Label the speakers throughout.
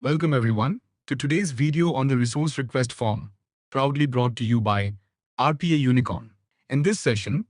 Speaker 1: Welcome everyone to today's video on the resource request form, proudly brought to you by RPA Unicorn. In this session,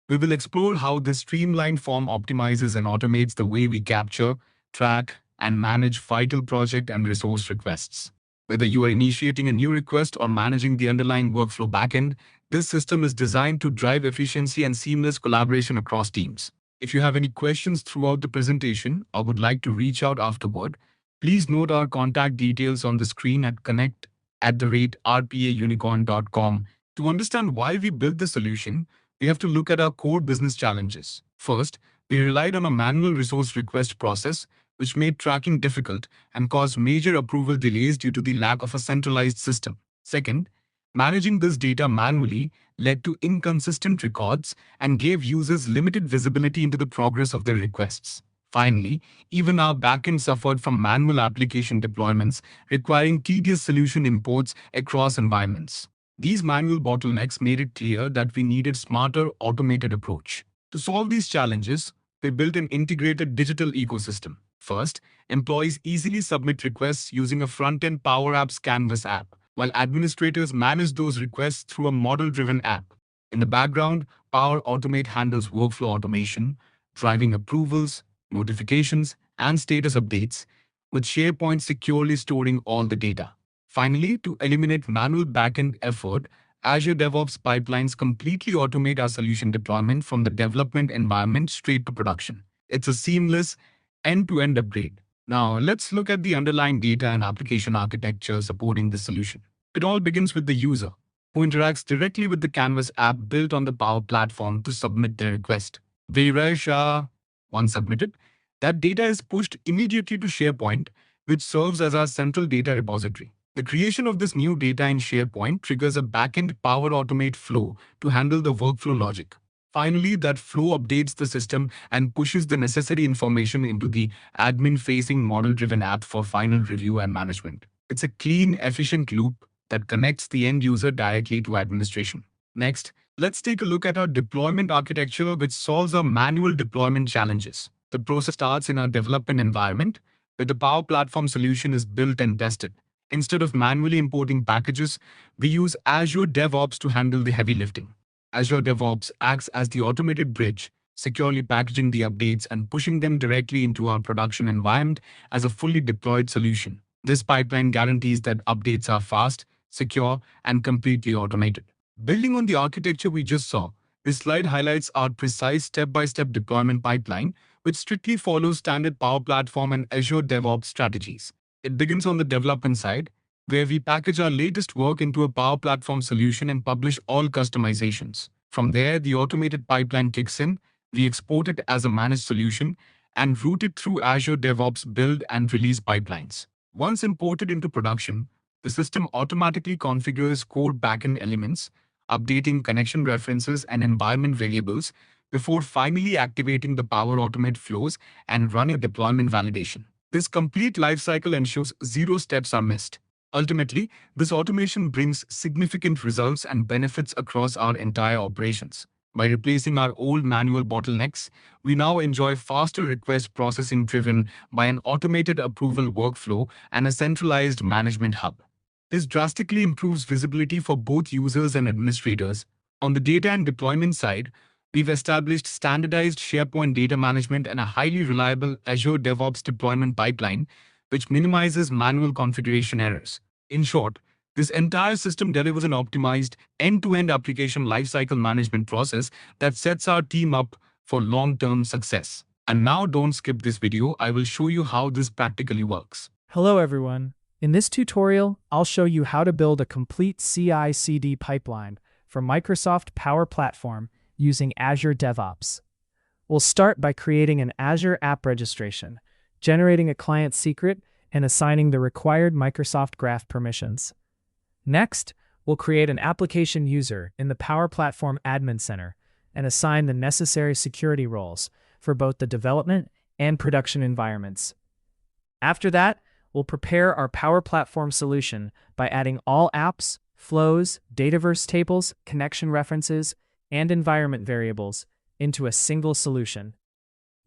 Speaker 1: we will explore how this streamlined form optimizes and automates the way we capture, track, and manage vital project and resource requests. Whether you are initiating a new request or managing the underlying workflow backend, this system is designed to drive efficiency and seamless collaboration across teams. If you have any questions throughout the presentation or would like to reach out afterward, please note our contact details on the screen at connect@rpaunicorn.com. To understand why we built the solution, we have to look at our core business challenges. First, we relied on a manual resource request process, which made tracking difficult and caused major approval delays due to the lack of a centralized system. Second, managing this data manually led to inconsistent records and gave users limited visibility into the progress of their requests. Finally, even our backend suffered from manual application deployments, requiring tedious solution imports across environments. These manual bottlenecks made it clear that we needed smarter, automated approach. To solve these challenges, we built an integrated digital ecosystem. First, employees easily submit requests using a front-end Power Apps Canvas app, while administrators manage those requests through a model-driven app. In the background, Power Automate handles workflow automation, driving approvals, notifications, and status updates, with SharePoint securely storing all the data. Finally, to eliminate manual backend effort, Azure DevOps pipelines completely automate our solution deployment from the development environment straight to production. It's a seamless, end-to-end upgrade. Now, let's look at the underlying data and application architecture supporting this solution. It all begins with the user, who interacts directly with the Canvas app built on the Power Platform to submit their request. Once submitted, that data is pushed immediately to SharePoint, which serves as our central data repository. The creation of this new data in SharePoint triggers a backend Power Automate flow to handle the workflow logic. Finally, that flow updates the system and pushes the necessary information into the admin-facing model-driven app for final review and management. It's a clean, efficient loop that connects the end user directly to administration. Next, let's take a look at our deployment architecture, which solves our manual deployment challenges. The process starts in our development environment, where the Power Platform solution is built and tested. Instead of manually importing packages, we use Azure DevOps to handle the heavy lifting. Azure DevOps acts as the automated bridge, securely packaging the updates and pushing them directly into our production environment as a fully deployed solution. This pipeline guarantees that updates are fast, secure, and completely automated. Building on the architecture we just saw, this slide highlights our precise step-by-step deployment pipeline, which strictly follows standard Power Platform and Azure DevOps strategies. It begins on the development side, where we package our latest work into a Power Platform solution and publish all customizations. From there, the automated pipeline kicks in, we export it as a managed solution, and route it through Azure DevOps build and release pipelines. Once imported into production, the system automatically configures core backend elements, updating connection references and environment variables before finally activating the Power Automate flows and running deployment validation. This complete lifecycle ensures zero steps are missed. Ultimately, this automation brings significant results and benefits across our entire operations. By replacing our old manual bottlenecks, we now enjoy faster request processing driven by an automated approval workflow and a centralized management hub. This drastically improves visibility for both users and administrators. On the data and deployment side, we've established standardized SharePoint data management and a highly reliable Azure DevOps deployment pipeline, which minimizes manual configuration errors. In short, this entire system delivers an optimized end-to-end application lifecycle management process that sets our team up for long-term success. And now don't skip this video, I will show you how this practically works.
Speaker 2: Hello everyone. In this tutorial, I'll show you how to build a complete CI/CD pipeline for Microsoft Power Platform using Azure DevOps. We'll start by creating an Azure app registration, generating a client secret, and assigning the required Microsoft Graph permissions. Next, we'll create an application user in the Power Platform Admin Center and assign the necessary security roles for both the development and production environments. After that, we'll prepare our Power Platform solution by adding all apps, flows, Dataverse tables, connection references, and environment variables into a single solution.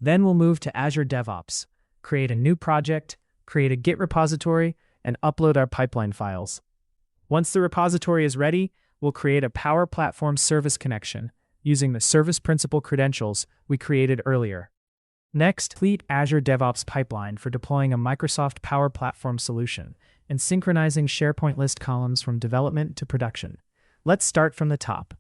Speaker 2: Then we'll move to Azure DevOps, create a new project, create a Git repository, and upload our pipeline files. Once the repository is ready, we'll create a Power Platform service connection using the service principal credentials we created earlier. Next, complete Azure DevOps pipeline for deploying a Microsoft Power Platform solution and synchronizing SharePoint List columns from development to production. Let's start from the top.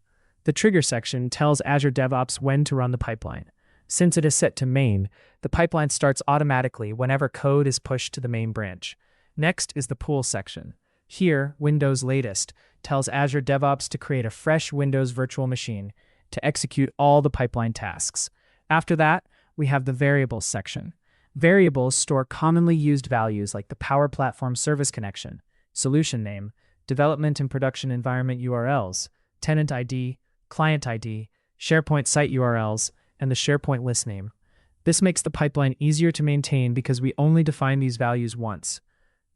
Speaker 2: The trigger section tells Azure DevOps when to run the pipeline. Since it is set to main, the pipeline starts automatically whenever code is pushed to the main branch. Next is the pool section. Here, Windows Latest tells Azure DevOps to create a fresh Windows virtual machine to execute all the pipeline tasks. After that, we have the variables section. Variables store commonly used values like the Power Platform service connection, solution name, development and production environment URLs, tenant ID, client ID, SharePoint site URLs, and the SharePoint list name. This makes the pipeline easier to maintain because we only define these values once.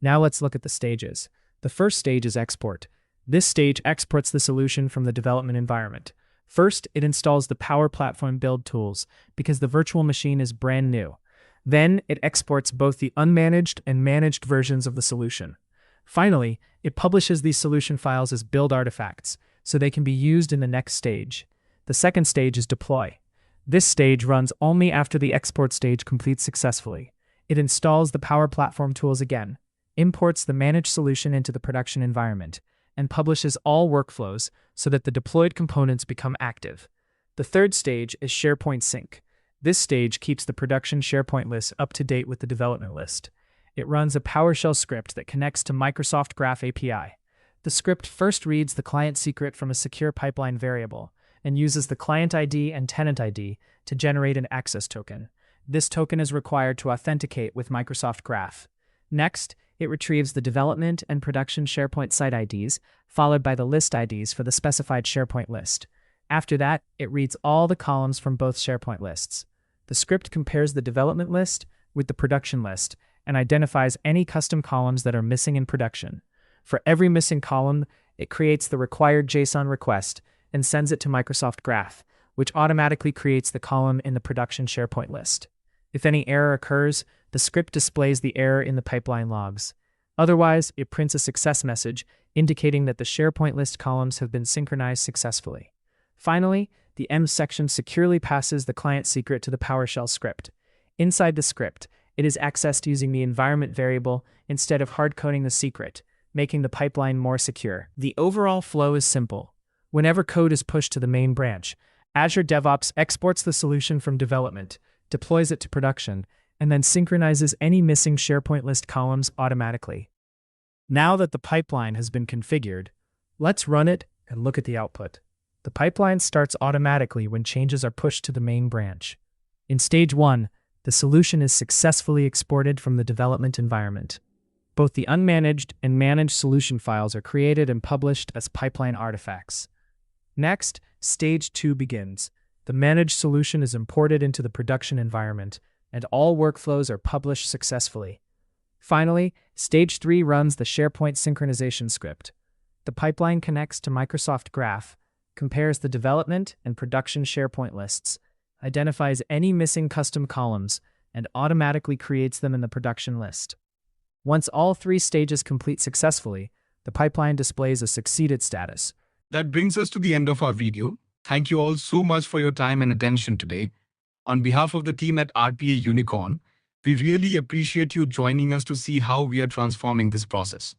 Speaker 2: Now let's look at the stages. The first stage is export. This stage exports the solution from the development environment. First, it installs the Power Platform build tools because the virtual machine is brand new. Then, it exports both the unmanaged and managed versions of the solution. Finally, it publishes these solution files as build artifacts, so they can be used in the next stage. The second stage is deploy. This stage runs only after the export stage completes successfully. It installs the Power Platform tools again, imports the managed solution into the production environment, and publishes all workflows so that the deployed components become active. The third stage is SharePoint Sync. This stage keeps the production SharePoint list up to date with the development list. It runs a PowerShell script that connects to Microsoft Graph API. The script first reads the client secret from a secure pipeline variable and uses the client ID and tenant ID to generate an access token. This token is required to authenticate with Microsoft Graph. Next, it retrieves the development and production SharePoint site IDs, followed by the list IDs for the specified SharePoint list. After that, it reads all the columns from both SharePoint lists. The script compares the development list with the production list and identifies any custom columns that are missing in production. For every missing column, it creates the required JSON request and sends it to Microsoft Graph, which automatically creates the column in the production SharePoint list. If any error occurs, the script displays the error in the pipeline logs. Otherwise, it prints a success message indicating that the SharePoint list columns have been synchronized successfully. Finally, the M section securely passes the client secret to the PowerShell script. Inside the script, it is accessed using the environment variable instead of hard-coding the secret, making the pipeline more secure. The overall flow is simple. Whenever code is pushed to the main branch, Azure DevOps exports the solution from development, deploys it to production, and then synchronizes any missing SharePoint list columns automatically. Now that the pipeline has been configured, let's run it and look at the output. The pipeline starts automatically when changes are pushed to the main branch. In stage 1, the solution is successfully exported from the development environment. Both the unmanaged and managed solution files are created and published as pipeline artifacts. Next, stage 2 begins. The managed solution is imported into the production environment, and all workflows are published successfully. Finally, stage 3 runs the SharePoint synchronization script. The pipeline connects to Microsoft Graph, compares the development and production SharePoint lists, identifies any missing custom columns, and automatically creates them in the production list. Once all 3 stages complete successfully, the pipeline displays a succeeded status.
Speaker 1: That brings us to the end of our video. Thank you all so much for your time and attention today. On behalf of the team at RPA Unicorn, we really appreciate you joining us to see how we are transforming this process.